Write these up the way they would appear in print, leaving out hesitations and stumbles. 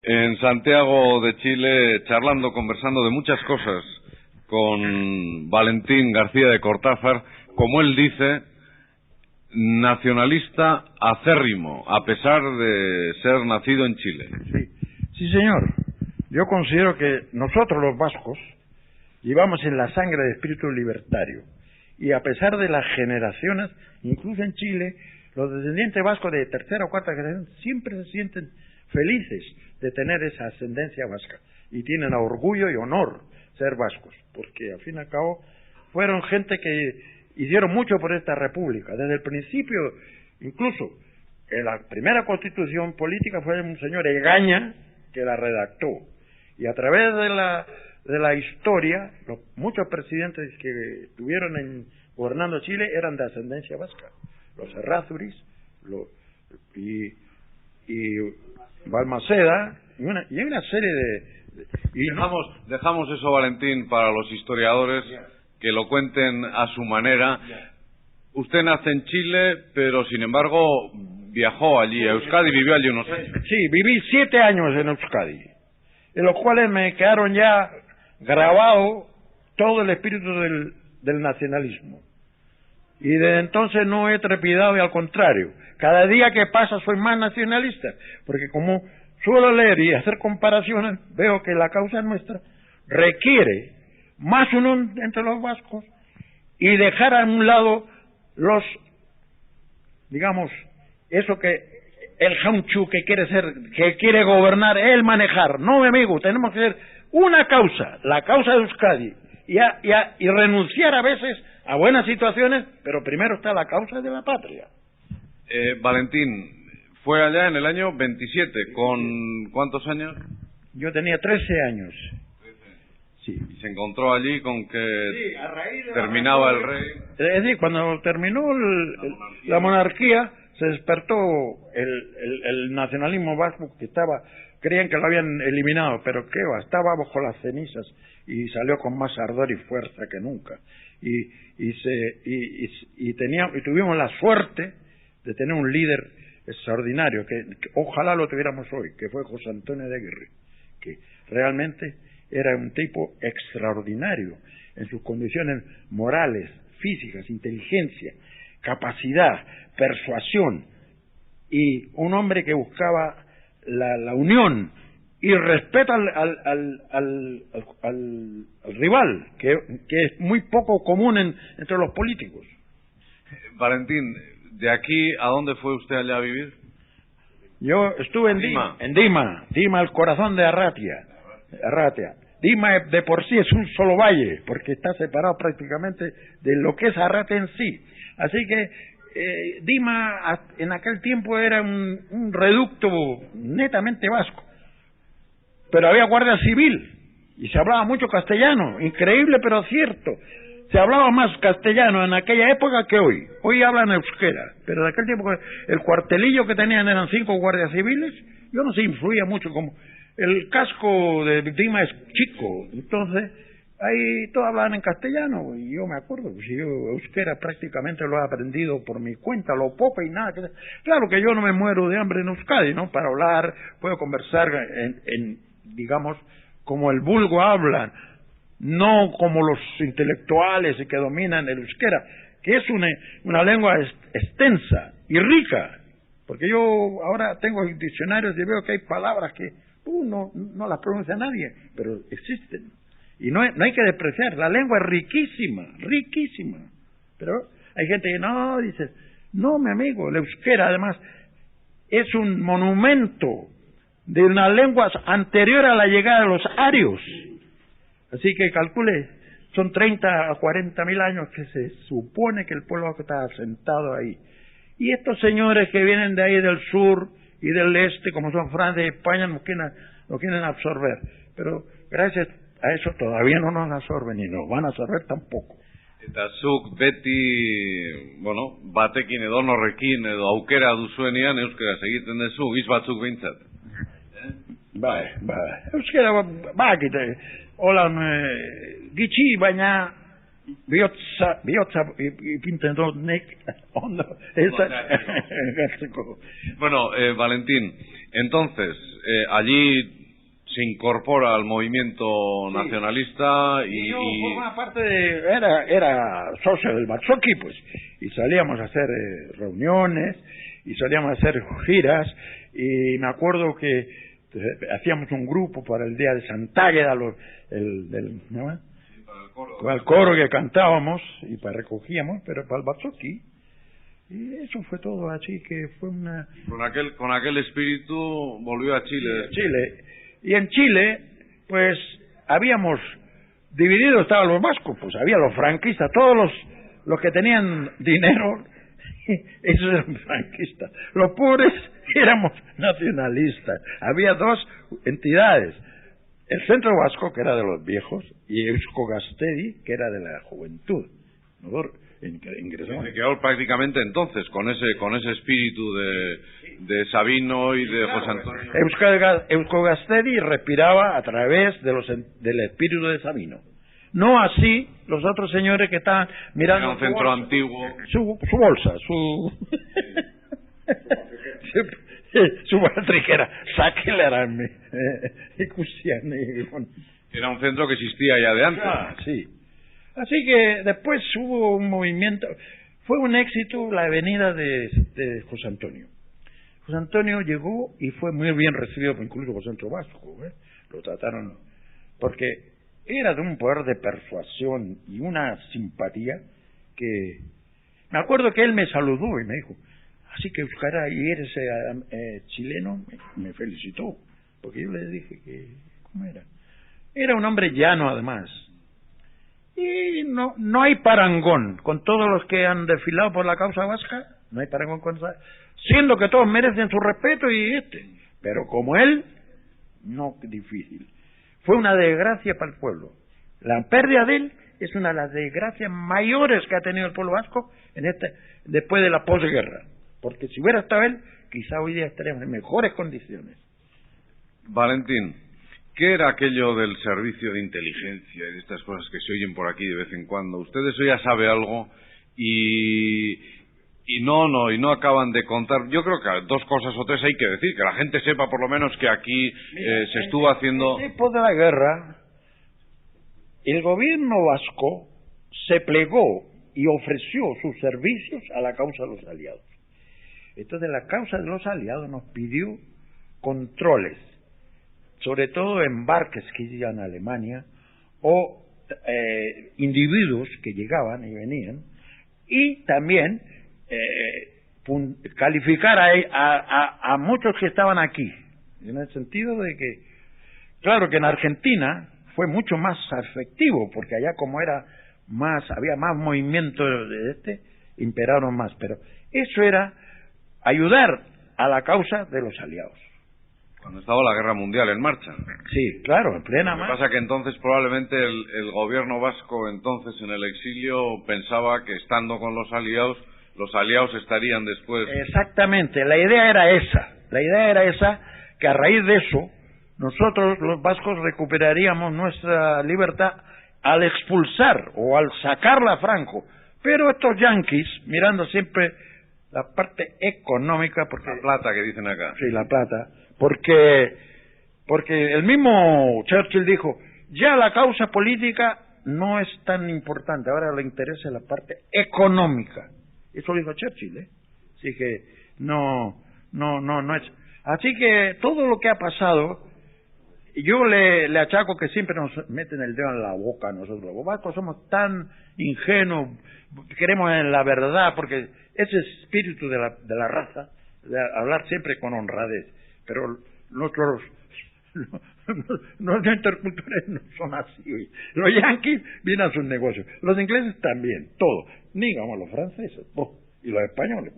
En Santiago de Chile, charlando, conversando de muchas cosas con Valentín García de Cortázar, como él dice, nacionalista acérrimo, a pesar de ser nacido en Chile. Sí, señor. Yo considero que nosotros los vascos llevamos en la sangre de espíritu libertario, y a pesar de las generaciones, incluso en Chile, los descendientes vascos de tercera o cuarta generación siempre se sienten felices de tener esa ascendencia vasca y tienen orgullo y honor ser vascos, porque al fin y al cabo fueron gente que hicieron mucho por esta república. Desde el principio, incluso en la primera constitución política fue un señor Egaña que la redactó, y a través de la historia, muchos presidentes que estuvieron gobernando Chile eran de ascendencia vasca, los Errázuriz y Balmaceda, y una serie Dejamos eso, Valentín, para los historiadores que lo cuenten a su manera. Usted nace en Chile, pero sin embargo viajó allí a Euskadi, vivió allí unos años. Sí, viví 7 años en Euskadi, en los cuales me quedaron ya grabado todo el espíritu del nacionalismo. Y desde entonces no he trepidado, y al contrario, cada día que pasa soy más nacionalista, porque como suelo leer y hacer comparaciones, veo que la causa nuestra requiere más unión entre los vascos y dejar a un lado eso que el jaunchu que quiere gobernar, él manejar. No, mi amigo, tenemos que ser una causa, la causa de Euskadi, y renunciar a veces a buenas situaciones, pero primero está la causa de la patria. Valentín, fue allá en el año 27, ¿con cuántos años? Yo tenía 13 años. Sí. Y se encontró allí con que terminaba el rey. Es decir, cuando terminó la monarquía, se despertó el nacionalismo vasco, que creían que lo habían eliminado, pero qué va, estaba bajo las cenizas y salió con más ardor y fuerza que nunca. Y tuvimos la suerte de tener un líder extraordinario, que ojalá lo tuviéramos hoy, que fue José Antonio de Aguirre, que realmente era un tipo extraordinario en sus condiciones morales, físicas, inteligencia, capacidad, persuasión, y un hombre que buscaba la unión y respeto al rival, que es muy poco común entre los políticos. Valentín, ¿de aquí a dónde fue usted allá a vivir? Yo estuve en Dima, el corazón de Arratia. Dima de por sí es un solo valle, porque está separado prácticamente de lo que es Arratia en sí. Así que Dima en aquel tiempo era un reducto netamente vasco, pero había guardia civil y se hablaba mucho castellano, increíble pero cierto. Se hablaba más castellano en aquella época que hoy. Hoy hablan euskera, pero en aquel tiempo el cuartelillo que tenían eran 5 guardias civiles. Yo no sé, influía mucho, como el casco de Dima es chico, entonces ahí todos hablaban en castellano, y yo me acuerdo, pues yo euskera prácticamente lo he aprendido por mi cuenta, lo poco y nada. Claro que yo no me muero de hambre en Euskadi, ¿no? Para hablar, puedo conversar digamos, como el vulgo hablan, no como los intelectuales que dominan el euskera, que es una lengua extensa y rica, porque yo ahora tengo diccionarios y veo que hay palabras que no las pronuncia nadie, pero existen. Y no hay que despreciar, la lengua es riquísima. Pero hay gente que no, dice, no, mi amigo, el euskera además es un monumento de una lengua anterior a la llegada de los arios. Así que calcule, son 30 a 40 mil años que se supone que el pueblo está asentado ahí. Y estos señores que vienen de ahí del sur y del este, como son Francia y España, nos quieren absorber. Pero gracias a eso todavía no nos absorben y nos van a absorber tampoco. Eta zuk beti, batekin edo norrekin edo aukera duzuenean euskaraz egiten duzu, hitz batzuk behintzat. Bai. Euskara bakite, holan gitxi, baina bihotza ipinten dut nik ondo. Bueno, Valentín, Entonces, allí se incorpora al movimiento nacionalista y yo formaba parte de... Era socio del Batzoki, pues, y salíamos a hacer reuniones, y salíamos a hacer giras, y me acuerdo que hacíamos un grupo para el día de Sant'Águeda, ¿no? Para el coro que cantábamos, y para recogíamos, pero para el Batzoki. Y eso fue todo, así que fue una... Con aquel espíritu volvió a Chile. Chile. Y en Chile, pues, habíamos dividido, estaban los vascos, pues había los franquistas, todos los que tenían dinero, esos eran franquistas. Los pobres éramos nacionalistas. Había dos entidades, el Centro Vasco, que era de los viejos, y Eusko Gaztedi, que era de la juventud. Nosotros ingresamos. Se quedó prácticamente entonces con ese espíritu de Sabino y de José Antonio. Eusko Gaztedi respiraba a través del espíritu de Sabino. No así los otros señores que estaban mirando. Era un centro antiguo. Su bolsa, su batriquera. Sáquele arame. Era un centro que existía ya de antes. Sí. Así que después hubo un movimiento, fue un éxito la venida de José Antonio. José Antonio llegó y fue muy bien recibido, incluso por el Centro Vasco, lo trataron, porque era de un poder de persuasión y una simpatía que... Me acuerdo que él me saludó y me dijo, así que Euskara, y eres chileno, me felicitó, porque yo le dije que, ¿cómo era? Era un hombre llano además. Y no hay parangón con todos los que han desfilado por la causa vasca, no hay parangón con esa, siendo que todos merecen su respeto pero como él, no, difícil. Fue una desgracia para el pueblo. La pérdida de él es una de las desgracias mayores que ha tenido el pueblo vasco después de la posguerra, porque si hubiera estado él, quizá hoy día estaríamos en mejores condiciones. Valentín, ¿qué era aquello del servicio de inteligencia y de estas cosas que se oyen por aquí de vez en cuando? Usted de eso ya sabe algo y no acaban de contar. Yo creo que dos cosas o tres hay que decir, que la gente sepa por lo menos que aquí se estuvo haciendo... Después de la guerra, el gobierno vasco se plegó y ofreció sus servicios a la causa de los aliados. Entonces la causa de los aliados nos pidió controles, sobre todo embarques que llegan a Alemania o individuos que llegaban y venían, y también calificar a muchos que estaban aquí, en el sentido de que, claro que en Argentina fue mucho más efectivo, porque allá como había más movimiento imperaron más, pero eso era ayudar a la causa de los aliados. Cuando estaba la guerra mundial en marcha. Sí, claro, en plena marcha. Lo que pasa que entonces probablemente el gobierno vasco entonces en el exilio pensaba que estando con los aliados estarían después. Exactamente, la idea era esa, que a raíz de eso nosotros los vascos recuperaríamos nuestra libertad al expulsar o al sacarla a Franco. Pero estos yanquis, mirando siempre la parte económica, porque la plata que dicen acá. Sí, la plata. Porque el mismo Churchill dijo, ya la causa política no es tan importante, ahora le interesa la parte económica. Eso lo dijo Churchill, Así que no es. Así que todo lo que ha pasado, yo le achaco que siempre nos meten el dedo en la boca a nosotros. Los vascos somos tan ingenuos, queremos en la verdad, porque ese espíritu de la raza, de hablar siempre con honradez. Pero nuestros interculturales no son así. Los yanquis vienen a sus negocios, los ingleses también, todos, digamos los franceses, y los españoles.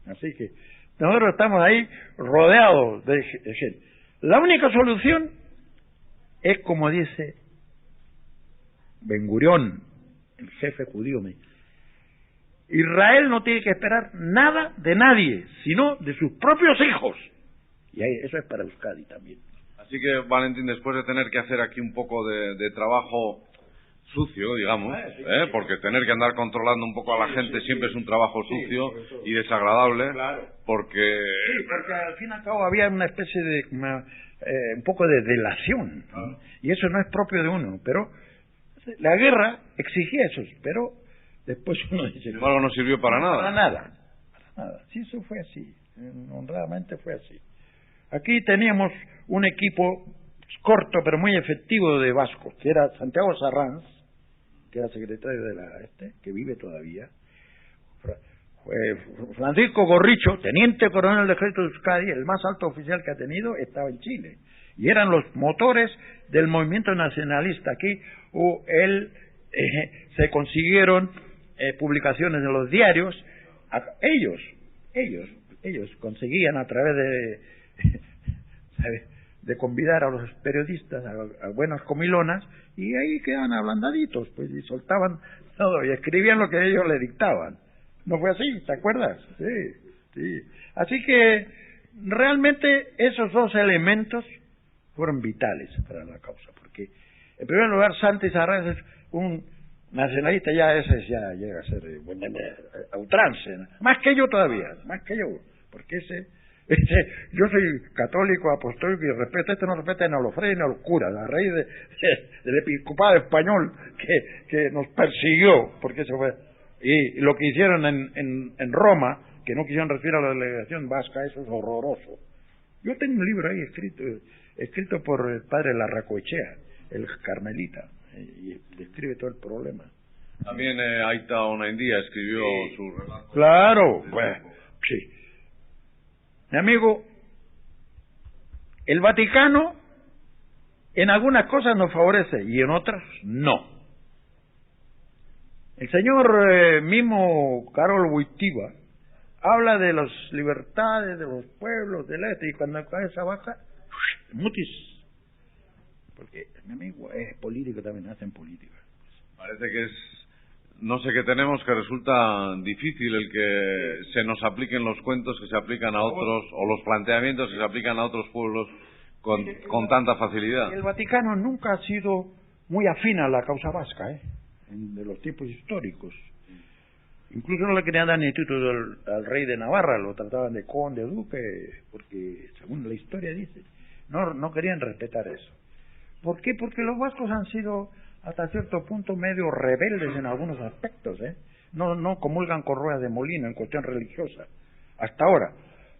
Así que nosotros estamos ahí rodeados de gente. La única solución es como dice Ben Gurión, el jefe judío, Israel no tiene que esperar nada de nadie, sino de sus propios hijos. Y ahí, eso es para Euskadi también. Así que, Valentín, después de tener que hacer aquí un poco de trabajo sucio, digamos, porque tener que andar controlando un poco a la gente siempre es un trabajo sucio y desagradable, porque al fin y al cabo había una especie de un poco de delación, y eso no es propio de uno, pero la guerra exigía eso, pero después uno dice, sin embargo no sirvió para nada. Para nada. Sí, eso fue así, honradamente fue así. Aquí teníamos un equipo corto pero muy efectivo de vascos, que era Santiago Sarranz, que era secretario de que vive todavía, Francisco Gorricho, teniente coronel del ejército de Euskadi, el más alto oficial que ha tenido, estaba en Chile, y eran los motores del movimiento nacionalista. Aquí se consiguieron publicaciones en los diarios. Ellos conseguían a través de convidar a los periodistas a buenas comilonas, y ahí quedaban ablandaditos, pues, y soltaban todo y escribían lo que ellos le dictaban. ¿No fue así? ¿Te acuerdas? Sí. Así que realmente esos dos elementos fueron vitales para la causa, porque en primer lugar Santi Sarranz es un nacionalista, ya llega a ser a ultrance, más que yo todavía, porque yo soy católico, apostólico y respeto, no respeta ni a los frailes ni a los curas, a raíz del episcopado español que nos persiguió, porque eso fue, y lo que hicieron en Roma, que no quisieron recibir a la delegación vasca, eso es horroroso. Yo tengo un libro ahí escrito por el padre Larracoechea, el carmelita, y describe todo el problema. También Aita Onaendía escribió su relato. Claro, bueno, sí. Mi amigo, el Vaticano en algunas cosas nos favorece y en otras no. El señor mismo Karol Wojtyła habla de las libertades de los pueblos del este, y cuando cae esa baja, mutis. Porque mi amigo es político también, hacen política. Parece que no sé qué tenemos, que resulta difícil el que se nos apliquen los cuentos que se aplican a otros, o los planteamientos que se aplican a otros pueblos con tanta facilidad. El Vaticano nunca ha sido muy afín a la causa vasca, de los tiempos históricos. Incluso no le querían dar ni título al rey de Navarra, lo trataban de conde, duque, porque según la historia dice, no querían respetar eso. ¿Por qué? Porque los vascos han sido hasta cierto punto medio rebeldes en algunos aspectos, no comulgan con ruedas de molino en cuestión religiosa, hasta ahora.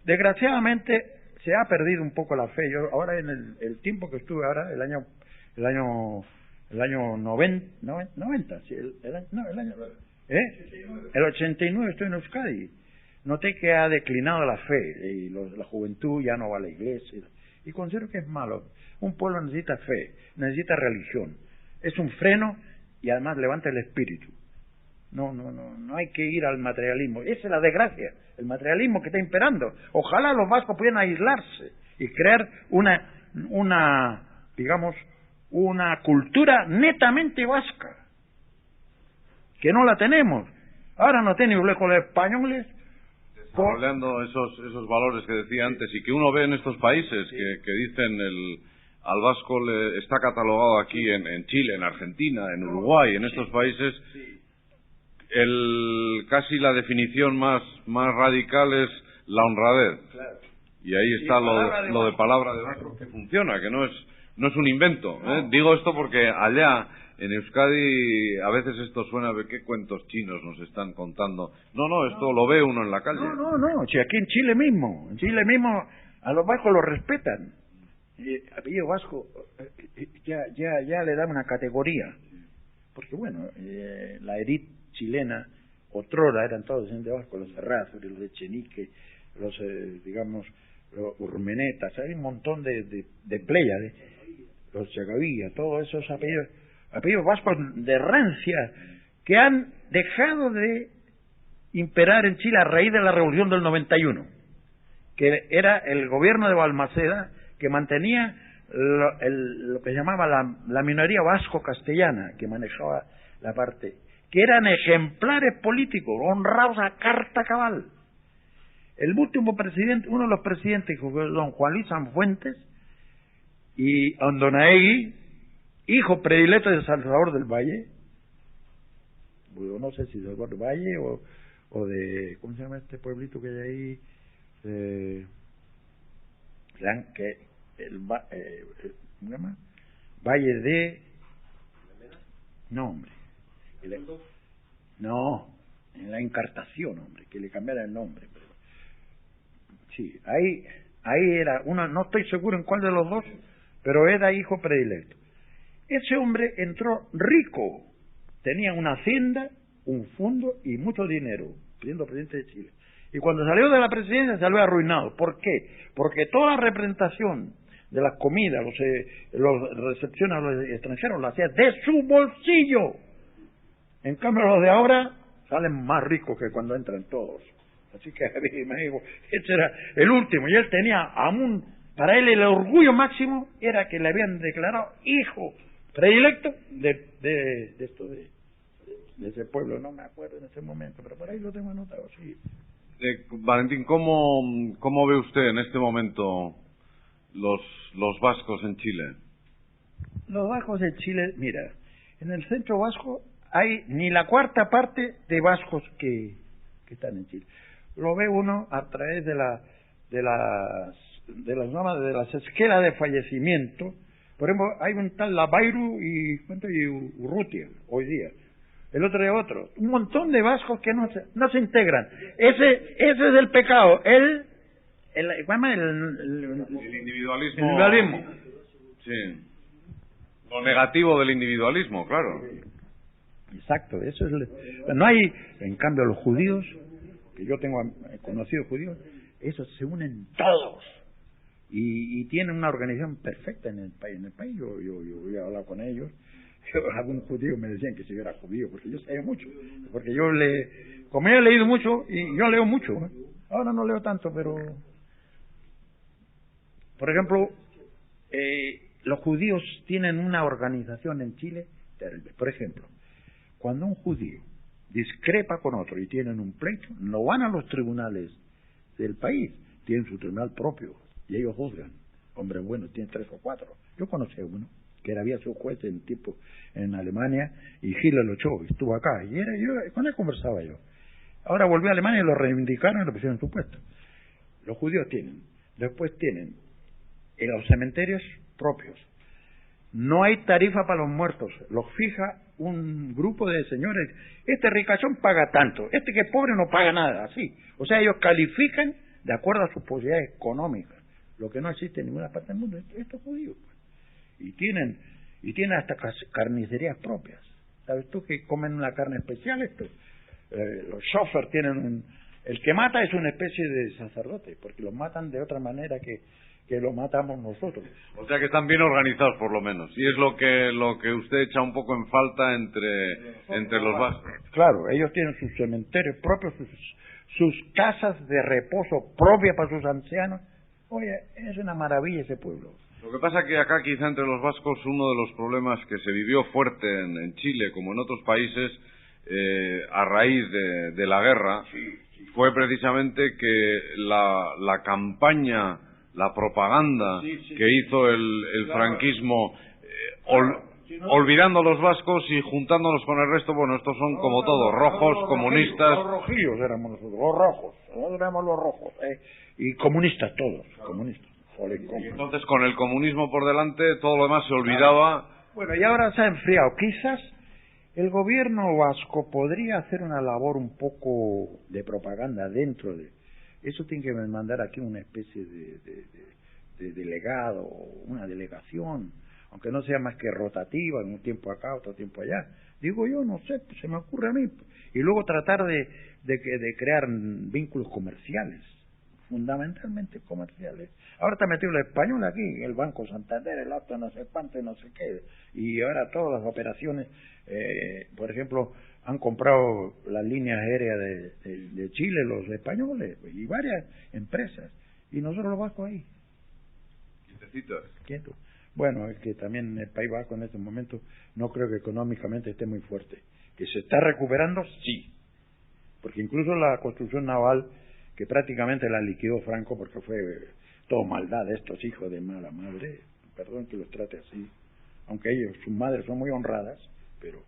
Desgraciadamente se ha perdido un poco la fe. Yo ahora en el tiempo que estuve ahora, el año 90, sí, el 89 estoy en Euskadi. Noté que ha declinado la fe y la juventud ya no va a la iglesia, y considero que es malo. Un pueblo necesita fe, necesita religión. Es un freno y además levanta el espíritu. No hay que ir al materialismo. Esa es la desgracia, el materialismo que está imperando. Ojalá los vascos pudieran aislarse y crear una cultura netamente vasca, que no la tenemos. Ahora no tenemos lejos los españoles desarrollando esos valores que decía antes, y que uno ve en estos países, sí, que dicen al vasco está catalogado aquí en Chile, en Argentina, en Uruguay, en estos países, casi la definición más radical es la honradez. Claro. Y ahí está lo de palabra de vasco, que funciona, que no es un invento. Digo esto porque allá en Euskadi a veces esto suena de qué cuentos chinos nos están contando. No, esto lo ve uno en la calle. No, si aquí en Chile mismo a los vascos los respetan. Apellido vasco ya le dan una categoría, porque bueno, la élite chilena otrora eran todos descendientes vascos, los Errázuriz, los Echenique, los Urmenetas, hay un montón de Pléyades, los Chagavía, todos esos apellidos vascos de rancia que han dejado de imperar en Chile a raíz de la revolución del 91, que era el gobierno de Balmaceda, que mantenía lo que llamaba la minoría vasco-castellana, que manejaba la parte, que eran ejemplares políticos, honrados a carta cabal. El último presidente, uno de los presidentes, fue don Juan Luis Sanfuentes y Andonaegui, hijo predilecto de Salvador del Valle, no sé si del Valle o de, ¿cómo se llama este pueblito que hay ahí? ¿Cómo se llama? Valle de... No, hombre. No, en la Encartación, hombre, que le cambiara el nombre. Pero... Sí, ahí era una, no estoy seguro en cuál de los dos, pero era hijo predilecto. Ese hombre entró rico, tenía una hacienda, un fondo y mucho dinero, siendo presidente de Chile. Y cuando salió de la presidencia salió arruinado. ¿Por qué? Porque toda representación de las comidas, los recepciones a los extranjeros, lo hacía de su bolsillo. En cambio los de ahora salen más ricos que cuando entran todos. Así que me digo, ese era el último. Y él tenía para él el orgullo máximo era que le habían declarado hijo predilecto de ese pueblo. No me acuerdo en ese momento, pero por ahí lo tengo anotado, sí. Valentín, ¿cómo ve usted en este momento los vascos en Chile? Los vascos en Chile, mira, en el centro vasco hay ni la cuarta parte de vascos que están en Chile. Lo ve uno a través de las esquelas de fallecimiento. Por ejemplo, hay un tal Lavairu y Urrutia hoy día. El otro día otro. Un montón de vascos que no se integran. Ese es el pecado. El individualismo. Individualismo. Sí. Lo negativo del individualismo, claro. Exacto, eso es. No hay, en cambio, los judíos, que yo tengo conocidos judíos, esos se unen todos y tienen una organización perfecta en el país. Yo he hablado con ellos. Algún judío me decían que si yo era judío, porque yo sabía mucho, porque como yo he leído mucho y yo leo mucho, ahora no leo tanto, pero por ejemplo, los judíos tienen una organización en Chile terrible. Por ejemplo, cuando un judío discrepa con otro y tienen un pleito, no van a los tribunales del país, tienen su tribunal propio y ellos juzgan. Hombre bueno, tienen 3 o 4. Yo conocí a uno que había sido juez en Alemania y Hitler lo echó, estuvo acá y con él conversaba yo. Ahora volvió a Alemania y lo reivindicaron y lo pusieron en su puesto. Los judíos después tienen en los cementerios propios. No hay tarifa para los muertos, los fija un grupo de señores. Este ricachón paga tanto, este que es pobre no paga nada, así. O sea, ellos califican de acuerdo a sus posibilidades económicas, lo que no existe en ninguna parte del mundo. Estos judíos, pues. Y tienen hasta carnicerías propias. ¿Sabes tú que comen una carne especial esto? Los shofar tienen el que mata es una especie de sacerdote, porque los matan de otra manera que lo matamos nosotros. O sea que están bien organizados por lo menos. Y es lo que usted echa un poco en falta entre los vascos. Claro, ellos tienen sus cementerios propios, sus casas de reposo propias para sus ancianos. Oye, es una maravilla ese pueblo. Lo que pasa es que acá quizá entre los vascos uno de los problemas que se vivió fuerte en Chile como en otros países a raíz de la guerra fue precisamente que la campaña, la propaganda que hizo el franquismo olvidando a los vascos y juntándonos con el resto, bueno, estos son como todos, rojos, comunistas. Los rojillos éramos nosotros, los rojos, nosotros éramos los rojos, y comunistas todos, comunistas. Y entonces con el comunismo por delante todo lo demás se olvidaba. Bueno, y ahora se ha enfriado. Quizás el gobierno vasco podría hacer una labor un poco de propaganda dentro de... Eso tiene que mandar aquí una especie de delegado, una delegación, aunque no sea más que rotativa, un tiempo acá, otro tiempo allá. Digo yo, no sé, se me ocurre a mí. Y luego tratar de crear vínculos comerciales, fundamentalmente comerciales. Ahora está metido el español aquí, el Banco Santander, el auto no sé cuánto y no sé qué. Y ahora todas las operaciones, por ejemplo, han comprado las líneas aéreas de Chile, los españoles, y varias empresas. Y nosotros los vascos ahí. Quietos. Bueno, es que también el País Vasco en este momento no creo que económicamente esté muy fuerte. ¿Que se está recuperando? Sí. Porque incluso la construcción naval, que prácticamente la liquidó Franco porque fue todo maldad de estos hijos de mala madre, perdón que los trate así, aunque ellos, sus madres son muy honradas, pero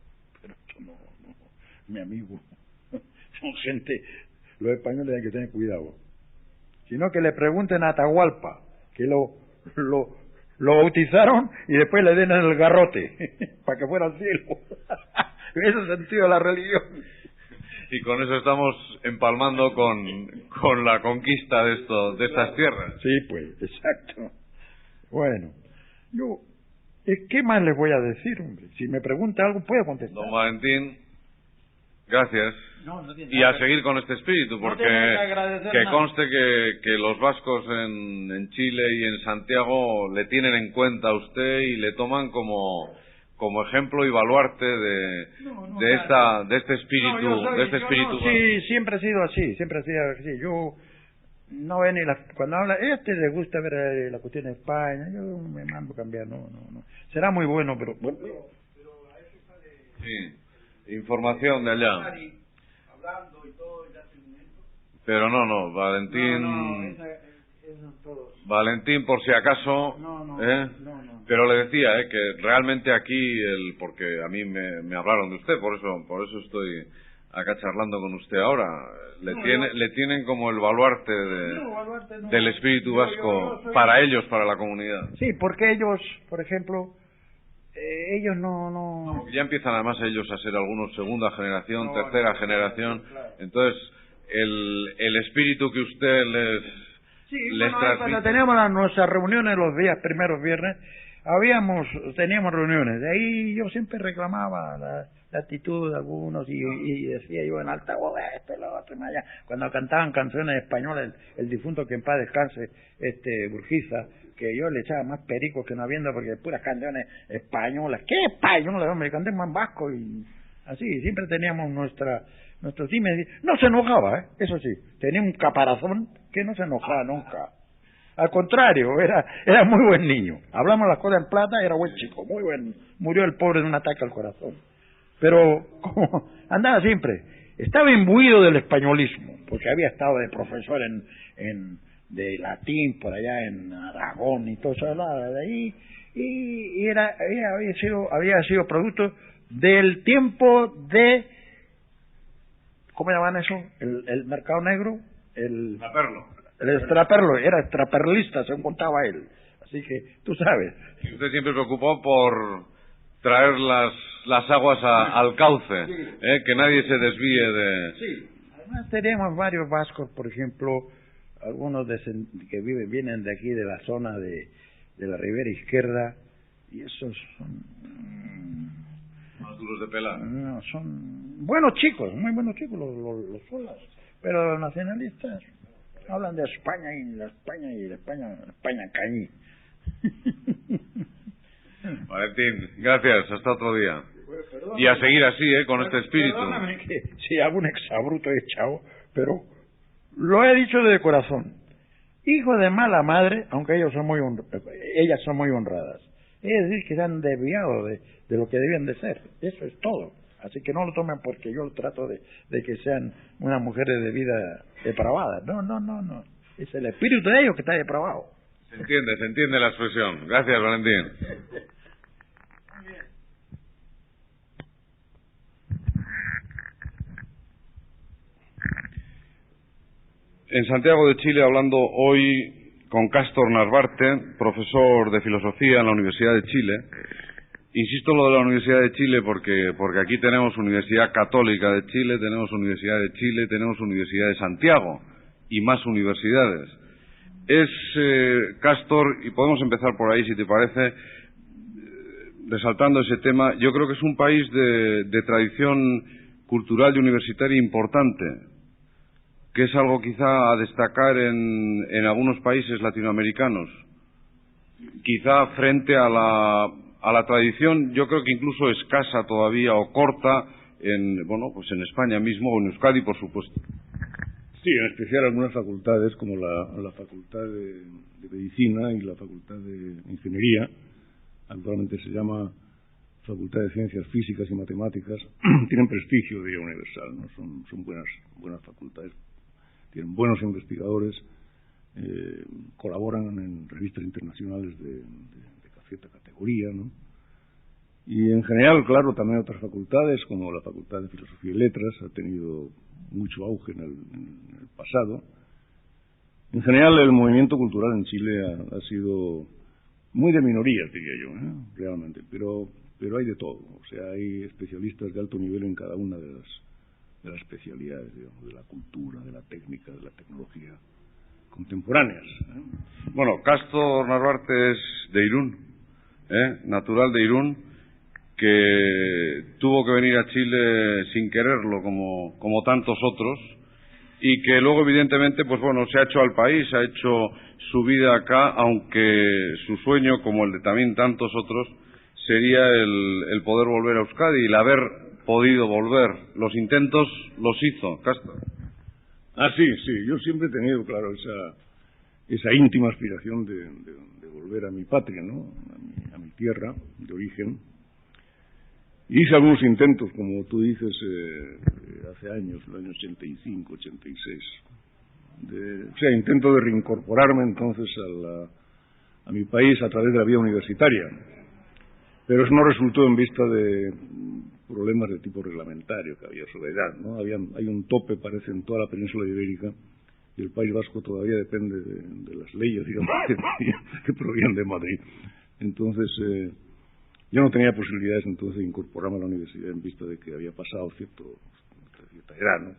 esto mi amigo. Son gente, los españoles tienen que tener cuidado. Sino que le pregunten a Atahualpa, que lo bautizaron y después le den el garrote para que fuera al cielo. Ese es el sentido de la religión. Y con eso estamos empalmando con la conquista de estas tierras. Sí, pues, exacto. Bueno, ¿qué más les voy a decir, hombre? Si me pregunta algo, puedo contestar. Don Valentín, gracias. No tiene y a seguir con este espíritu, porque que conste que los vascos en Chile y en Santiago le tienen en cuenta a usted y le toman como ejemplo y baluarte de este espíritu. Sí, siempre ha sido así. Yo no ven cuando habla, le gusta ver la cuestión de España, yo me mando a cambiar, no. Será muy bueno, pero bueno. Sí, información de allá. Hablando y todo, pero no, Valentín. Valentín, por si acaso. No. Pero le decía que realmente aquí porque a mí me hablaron de usted, por eso estoy acá charlando con usted ahora. Le tienen como el baluarte del espíritu vasco para ellos, para la comunidad. Sí, porque ellos, por ejemplo, ellos no... Ya empiezan además ellos a ser algunos segunda generación, tercera generación. Claro. Entonces, el espíritu que usted les transmite... Cuando teníamos nuestras reuniones los primeros viernes, teníamos reuniones. De ahí yo siempre reclamaba la actitud de algunos y decía yo en alta voz, lo otro, allá. Cuando cantaban canciones españolas, el difunto que en paz descanse, Urquiza, que yo le echaba más pericos que no habiendo, porque puras canciones españolas. ¿Qué españolas? Hombre, cantemos en vasco y así. Siempre teníamos nuestro time. No se enojaba, eso sí. Tenía un caparazón que no se enojaba nunca. Al contrario, era muy buen niño. Hablamos las cosas en plata, era buen chico, muy buen. Murió el pobre de un ataque al corazón. Pero como andaba siempre, estaba imbuido del españolismo, porque había estado de profesor de latín por allá en Aragón y todo eso de ahí, y había sido producto del tiempo de, ¿cómo llaman eso? El mercado negro, el extraperlo, era extraperlista, según contaba él. Así que tú sabes. Y usted siempre preocupó por traer las aguas al cauce, que nadie se desvíe de... Sí, además tenemos varios vascos, por ejemplo, algunos que vienen de aquí, de la zona de la ribera izquierda, y esos son... más duros de pelar. No, son buenos chicos, muy buenos chicos los solas, pero los nacionalistas hablan de España y de España cañí. Valentín, gracias, hasta otro día. Y a seguir así, con este espíritu. Perdóname que si algún exabruto he echado, pero lo he dicho de corazón. Hijo de mala madre, aunque ellas son muy honradas. Es decir, que se han desviado de lo que debían de ser. Eso es todo. Así que no lo tomen porque yo trato de que sean unas mujeres de vida depravadas. No. Es el espíritu de ellos que está depravado. Se entiende la expresión. Gracias, Valentín. En Santiago de Chile, hablando hoy con Castor Narvarte, profesor de filosofía en la Universidad de Chile. Insisto lo de la Universidad de Chile porque aquí tenemos Universidad Católica de Chile, tenemos Universidad de Chile, tenemos Universidad de Santiago y más universidades. Castor, y podemos empezar por ahí si te parece, resaltando ese tema. Yo creo que es un país de tradición cultural y universitaria importante, que es algo quizá a destacar en algunos países latinoamericanos, quizá frente a la tradición, yo creo que incluso escasa todavía o corta en España mismo o en Euskadi, por supuesto. Sí, en especial algunas facultades como la Facultad de Medicina y la Facultad de Ingeniería, actualmente se llama Facultad de Ciencias Físicas y Matemáticas, tienen prestigio, diría, universal, ¿no? Son buenas facultades, tienen buenos investigadores, colaboran en revistas internacionales de cierta categoría, ¿no? Y en general, claro, también otras facultades, como la Facultad de Filosofía y Letras, ha tenido mucho auge en el pasado. En general, el movimiento cultural en Chile ha sido muy de minorías, diría yo, realmente, pero hay de todo. O sea, hay especialistas de alto nivel en cada una de las especialidades, digamos, de la cultura, de la técnica, de la tecnología contemporáneas. Bueno, Castor Narvarte es de Irún, natural de Irún, que tuvo que venir a Chile sin quererlo, como tantos otros, y que luego evidentemente pues bueno, se ha hecho al país, ha hecho su vida acá, aunque su sueño, como el de también tantos otros, sería el poder volver a Euskadi y el haber podido volver. Los intentos los hizo Castor. Sí, yo siempre he tenido, claro, esa íntima aspiración de volver a mi patria, ¿no? A mi tierra de origen. Hice algunos intentos, como tú dices, hace años, el año 85, 86. Intento de reincorporarme entonces a mi país a través de la vía universitaria. Pero eso no resultó en vista de problemas de tipo reglamentario que había sobre edad, ¿no? Hay un tope, parece, en toda la península ibérica, y el País Vasco todavía depende de las leyes, digamos, que provienen de Madrid. Entonces, yo no tenía posibilidades entonces de incorporarme a la universidad en vista de que había pasado cierta edad, ¿no?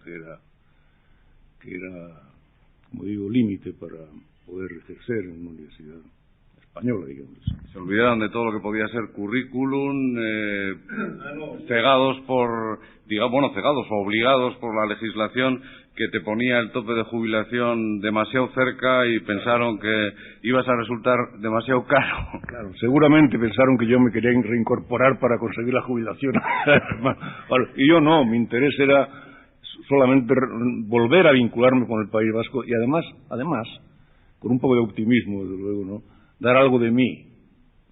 que era, como digo, límite para poder ejercer en una universidad española, digamos. Se olvidaron de todo lo que podía ser currículum, cegados cegados o obligados por la legislación que te ponía el tope de jubilación demasiado cerca y pensaron que ibas a resultar demasiado caro. Claro, seguramente pensaron que yo me quería reincorporar para conseguir la jubilación. Y yo no, mi interés era solamente volver a vincularme con el País Vasco y además, con un poco de optimismo, desde luego, ¿no? Dar algo de mí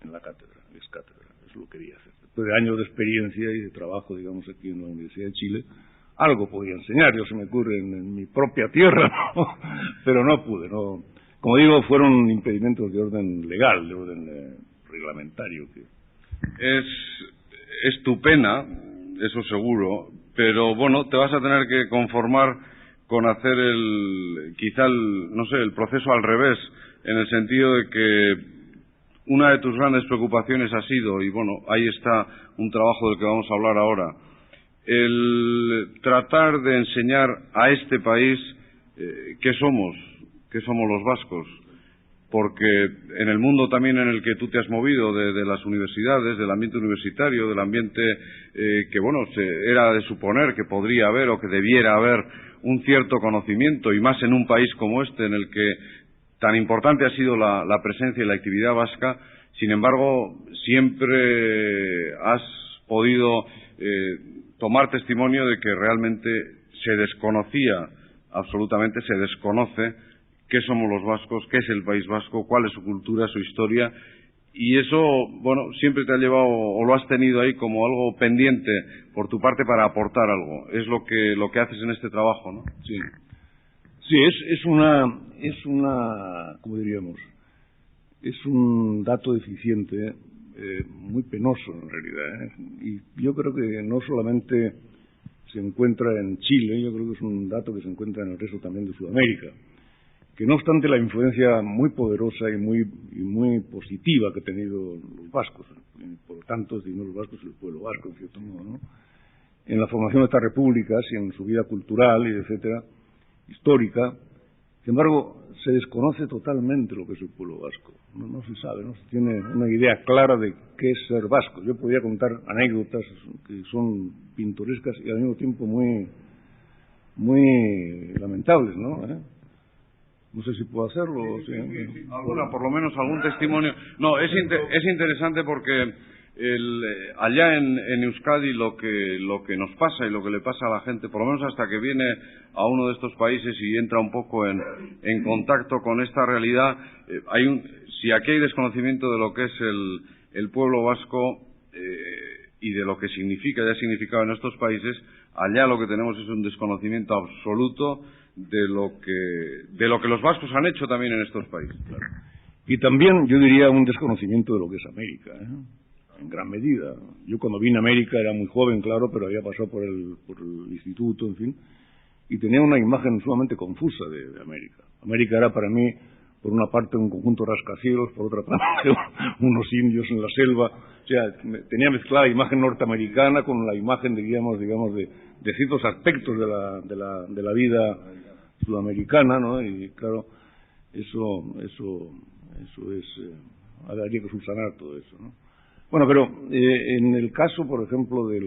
en la cátedra, es lo que quería hacer. Después de años de experiencia y de trabajo, digamos, aquí en la Universidad de Chile, algo podía enseñar, yo se me ocurre en mi propia tierra, ¿no? Pero no pude, no. Como digo, fueron impedimentos de orden legal, de orden reglamentario. Es tu pena, eso seguro, pero bueno, te vas a tener que conformar con hacer el proceso al revés, en el sentido de que una de tus grandes preocupaciones ha sido, y bueno, ahí está un trabajo del que vamos a hablar ahora, el tratar de enseñar a este país qué somos los vascos, porque en el mundo también en el que tú te has movido, de las universidades, del ambiente universitario, del ambiente que bueno, era de suponer que podría haber o que debiera haber un cierto conocimiento, y más en un país como este en el que tan importante ha sido la presencia y la actividad vasca. Sin embargo, siempre has podido tomar testimonio de que realmente se desconocía, absolutamente se desconoce qué somos los vascos, qué es el País Vasco, cuál es su cultura, su historia, y eso, bueno, siempre te ha llevado o lo has tenido ahí como algo pendiente por tu parte para aportar algo. Es lo que haces en este trabajo, ¿no? Sí. Sí, es una, ¿cómo diríamos? Es un dato deficiente, muy penoso en realidad, y yo creo que no solamente se encuentra en Chile, yo creo que es un dato que se encuentra en el resto también de Sudamérica, que no obstante la influencia muy poderosa y muy positiva que han tenido los vascos, por lo tanto, si no los vascos, el pueblo vasco, en cierto modo, ¿no? En la formación de estas repúblicas y en su vida cultural y etcétera, histórica. Sin embargo, se desconoce totalmente lo que es el pueblo vasco. No se sabe, no se tiene una idea clara de qué es ser vasco. Yo podría contar anécdotas que son pintorescas y al mismo tiempo muy lamentables, ¿no? No sé si puedo hacerlo. Sí. Alguna, por lo menos algún testimonio. No, es interesante porque allá en Euskadi lo que nos pasa y lo que le pasa a la gente, por lo menos hasta que viene a uno de estos países y entra un poco en contacto con esta realidad, si aquí hay desconocimiento de lo que es el pueblo vasco y de lo que significa y ha significado en estos países, allá lo que tenemos es un desconocimiento absoluto de lo que los vascos han hecho también en estos países. Claro. Y también yo diría un desconocimiento de lo que es América, en gran medida. Yo cuando vine a América era muy joven, claro, pero había pasado por el instituto, en fin, y tenía una imagen sumamente confusa de América. América era para mí, por una parte, un conjunto de rascacielos, por otra parte, unos indios en la selva. O sea, tenía mezclada la imagen norteamericana con la imagen, digamos, de ciertos aspectos de la vida sudamericana, ¿no? Y claro, eso es, habría que subsanar todo eso, ¿no? Bueno, pero en el caso, por ejemplo, de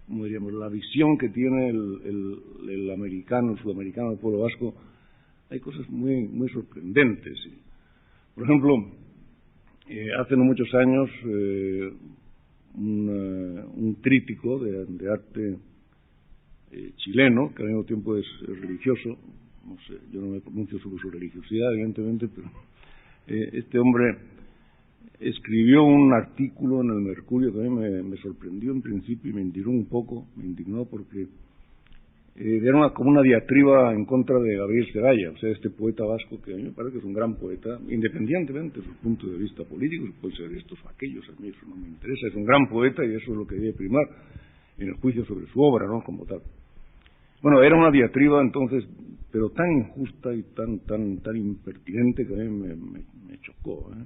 ¿cómo diríamos?, la visión que tiene el americano, el sudamericano, el pueblo vasco, hay cosas muy, muy sorprendentes. Por ejemplo, hace no muchos años, un crítico de arte chileno, que al mismo tiempo es religioso, no sé, yo no me pronuncio sobre su religiosidad, evidentemente, pero este hombre escribió un artículo en el Mercurio que a mí me sorprendió en principio y me indignó porque era como una diatriba en contra de Gabriel Celaya, o sea, este poeta vasco que a mí me parece que es un gran poeta, independientemente de sus puntos de vista políticos, puede ser estos o aquellos, a mí eso no me interesa, es un gran poeta y eso es lo que debe primar en el juicio sobre su obra, ¿no?, como tal. Bueno, era una diatriba entonces, pero tan injusta y tan impertinente que a mí me chocó, ¿eh?